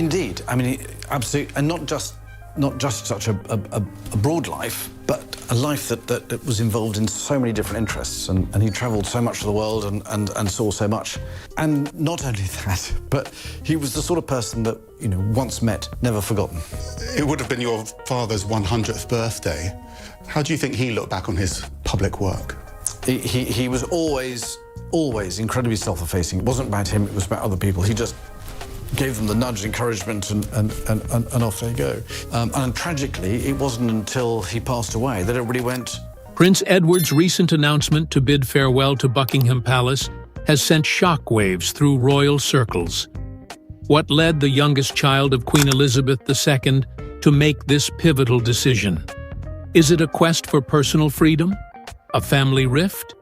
Indeed, I mean, absolutely, and not just such a broad life, but a life that was involved in so many different interests, and he travelled so much of the world and saw so much. And not only that, but he was the sort of person that, you know, once met, never forgotten. It would have been your father's 100th birthday. How do you think he looked back on his public work? He was always incredibly self-effacing. It wasn't about him, it was about other people. He just gave them the nudge, encouragement, and off they go. And tragically, it wasn't until he passed away that it really went. Prince Edward's recent announcement to bid farewell to Buckingham Palace has sent shockwaves through royal circles. What led the youngest child of Queen Elizabeth II to make this pivotal decision? Is it a quest for personal freedom, a family rift,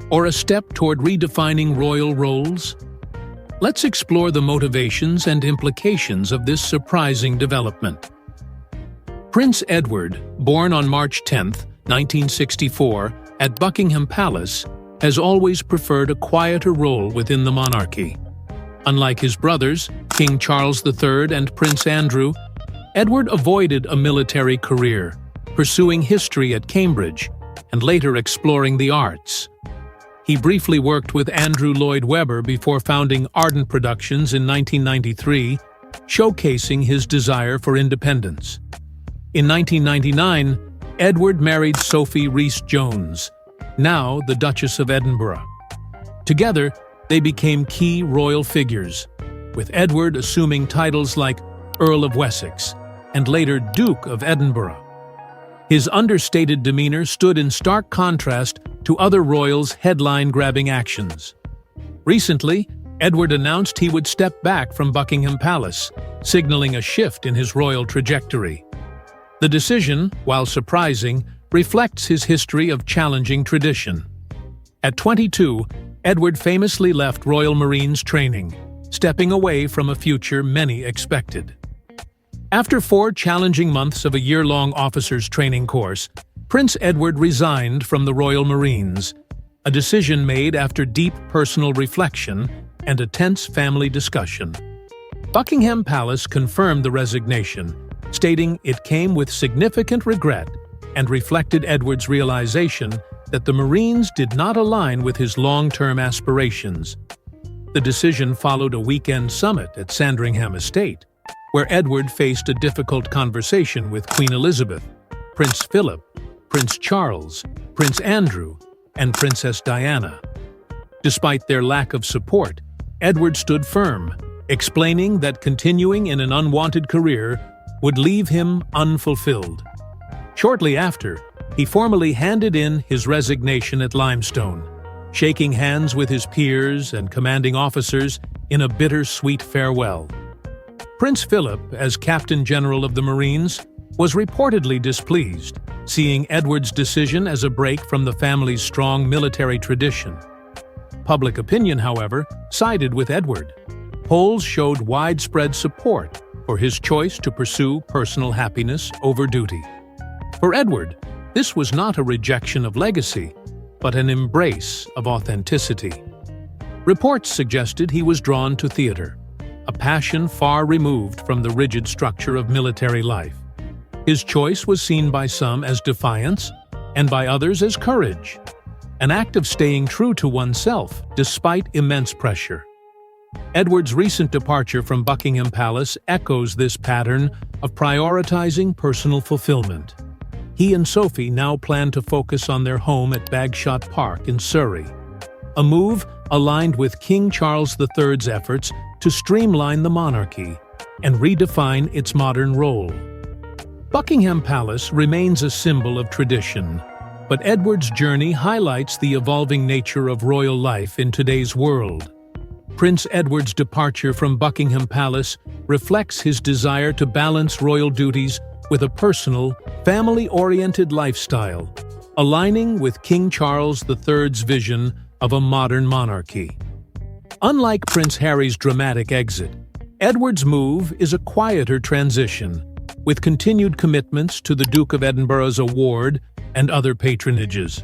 or a step toward redefining royal roles? Let's explore the motivations and implications of this surprising development. Prince Edward, born on March 10, 1964, at Buckingham Palace, has always preferred a quieter role within the monarchy. Unlike his brothers, King Charles III and Prince Andrew, Edward avoided a military career, pursuing history at Cambridge and later exploring the arts. He briefly worked with Andrew Lloyd Webber before founding Ardent Productions in 1993, showcasing his desire for independence. In 1999, Edward married Sophie Rhys-Jones, now the Duchess of Edinburgh. Together, they became key royal figures, with Edward assuming titles like Earl of Wessex and later Duke of Edinburgh. His understated demeanor stood in stark contrast to other royals' headline-grabbing actions. Recently, Edward announced he would step back from Buckingham Palace, signaling a shift in his royal trajectory. The decision, while surprising, reflects his history of challenging tradition. At 22, Edward famously left Royal Marines training, stepping away from a future many expected. After 4 challenging months of a year-long officers' training course, Prince Edward resigned from the Royal Marines, a decision made after deep personal reflection and a tense family discussion. Buckingham Palace confirmed the resignation, stating it came with significant regret and reflected Edward's realization that the Marines did not align with his long-term aspirations. The decision followed a weekend summit at Sandringham Estate, where Edward faced a difficult conversation with Queen Elizabeth, Prince Philip, Prince Charles, Prince Andrew, and Princess Diana. Despite their lack of support, Edward stood firm, explaining that continuing in an unwanted career would leave him unfulfilled. Shortly after, he formally handed in his resignation at Limestone, shaking hands with his peers and commanding officers in a bittersweet farewell. Prince Philip, as Captain General of the Marines, was reportedly displeased, seeing Edward's decision as a break from the family's strong military tradition. Public opinion, however, sided with Edward. Polls showed widespread support for his choice to pursue personal happiness over duty. For Edward, this was not a rejection of legacy, but an embrace of authenticity. Reports suggested he was drawn to theater, a passion far removed from the rigid structure of military life. His choice was seen by some as defiance and by others as courage, an act of staying true to oneself despite immense pressure. Edward's recent departure from Buckingham Palace echoes this pattern of prioritizing personal fulfillment. He and Sophie now plan to focus on their home at Bagshot Park in Surrey, a move aligned with King Charles III's efforts to streamline the monarchy and redefine its modern role. Buckingham Palace remains a symbol of tradition, but Edward's journey highlights the evolving nature of royal life in today's world. Prince Edward's departure from Buckingham Palace reflects his desire to balance royal duties with a personal, family-oriented lifestyle, aligning with King Charles III's vision of a modern monarchy. Unlike Prince Harry's dramatic exit, Edward's move is a quieter transition, with continued commitments to the Duke of Edinburgh's award and other patronages.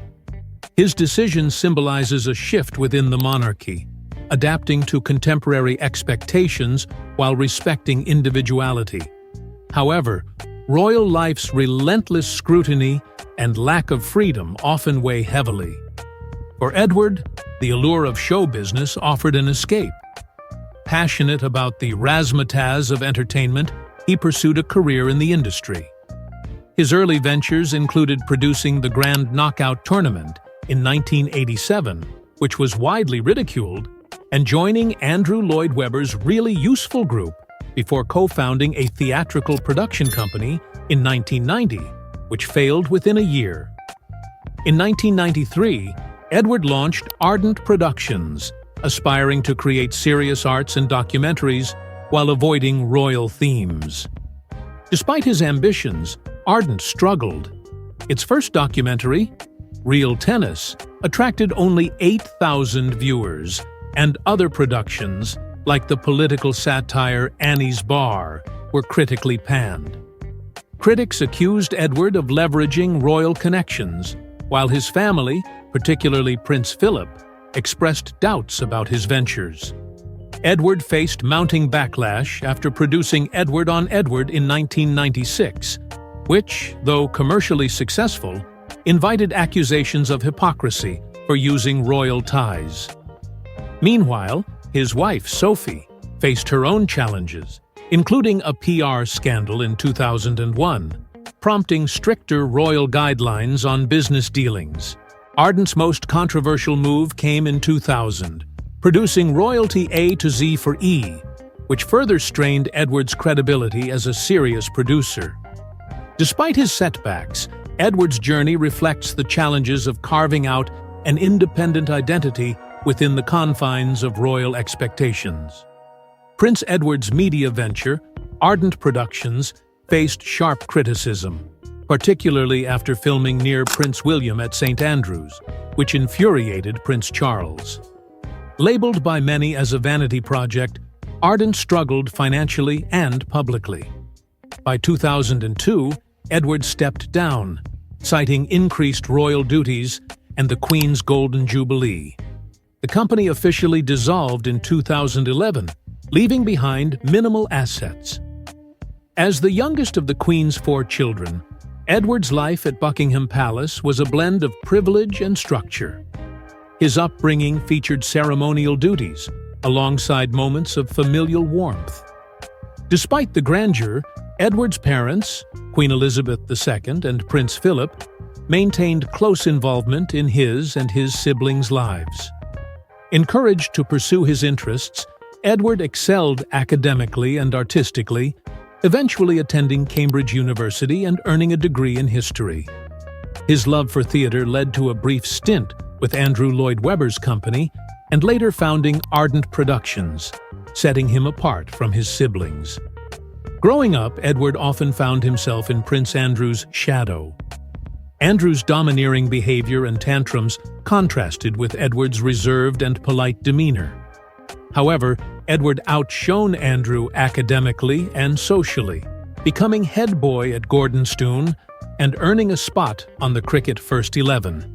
His decision symbolizes a shift within the monarchy, adapting to contemporary expectations while respecting individuality. However, royal life's relentless scrutiny and lack of freedom often weigh heavily. For Edward, the allure of show business offered an escape. Passionate about the razzmatazz of entertainment, he pursued a career in the industry. His early ventures included producing the Grand Knockout Tournament in 1987, which was widely ridiculed, and joining Andrew Lloyd Webber's Really Useful Group before co-founding a theatrical production company in 1990, which failed within a year. In 1993, Edward launched Ardent Productions, aspiring to create serious arts and documentaries while avoiding royal themes. Despite his ambitions, Ardent struggled. Its first documentary, Real Tennis, attracted only 8,000 viewers, and other productions, like the political satire Annie's Bar, were critically panned. Critics accused Edward of leveraging royal connections, while his family, particularly Prince Philip, expressed doubts about his ventures. Edward faced mounting backlash after producing Edward on Edward in 1996, which, though commercially successful, invited accusations of hypocrisy for using royal ties. Meanwhile, his wife, Sophie, faced her own challenges, including a PR scandal in 2001, prompting stricter royal guidelines on business dealings. Ardent's most controversial move came in 2000, producing royalty A to Z for E, which further strained Edward's credibility as a serious producer. Despite his setbacks, Edward's journey reflects the challenges of carving out an independent identity within the confines of royal expectations. Prince Edward's media venture, Ardent Productions, faced sharp criticism, particularly after filming near Prince William at St. Andrews, which infuriated Prince Charles. Labeled by many as a vanity project, Ardent struggled financially and publicly. By 2002, Edward stepped down, citing increased royal duties and the Queen's Golden Jubilee. The company officially dissolved in 2011, leaving behind minimal assets. As the youngest of the Queen's 4 children, Edward's life at Buckingham Palace was a blend of privilege and structure. His upbringing featured ceremonial duties, alongside moments of familial warmth. Despite the grandeur, Edward's parents, Queen Elizabeth II and Prince Philip, maintained close involvement in his and his siblings' lives. Encouraged to pursue his interests, Edward excelled academically and artistically, eventually attending Cambridge University and earning a degree in history. His love for theater led to a brief stint with Andrew Lloyd Webber's company and later founding Ardent Productions, setting him apart from his siblings. Growing up, Edward often found himself in Prince Andrew's shadow. Andrew's domineering behavior and tantrums contrasted with Edward's reserved and polite demeanor. However, Edward outshone Andrew academically and socially, becoming head boy at Gordonstoun and earning a spot on the cricket First 11.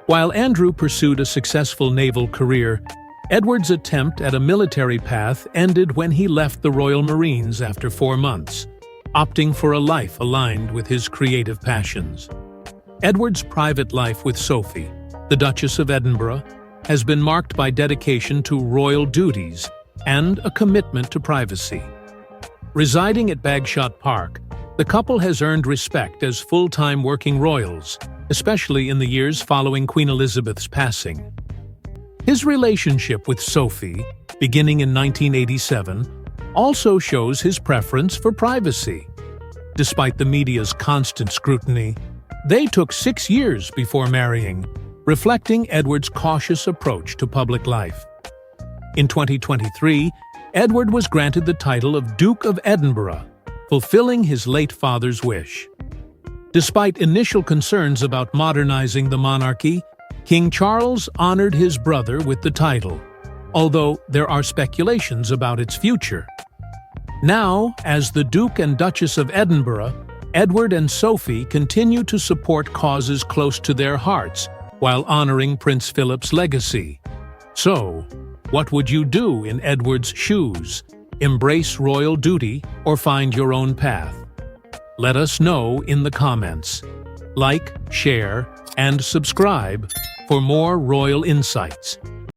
While Andrew pursued a successful naval career, Edward's attempt at a military path ended when he left the Royal Marines after 4 months, opting for a life aligned with his creative passions. Edward's private life with Sophie, the Duchess of Edinburgh, has been marked by dedication to royal duties and a commitment to privacy. Residing at Bagshot Park, the couple has earned respect as full-time working royals, especially in the years following Queen Elizabeth's passing. His relationship with Sophie, beginning in 1987, also shows his preference for privacy. Despite the media's constant scrutiny, they took 6 years before marrying, reflecting Edward's cautious approach to public life. In 2023, Edward was granted the title of Duke of Edinburgh, fulfilling his late father's wish. Despite initial concerns about modernizing the monarchy, King Charles honored his brother with the title, although there are speculations about its future. Now, as the Duke and Duchess of Edinburgh, Edward and Sophie continue to support causes close to their hearts while honoring Prince Philip's legacy. So, What would you do in Edward's shoes? Embrace royal duty or find your own path? Let us know in the comments. Like, share, and subscribe for more royal insights.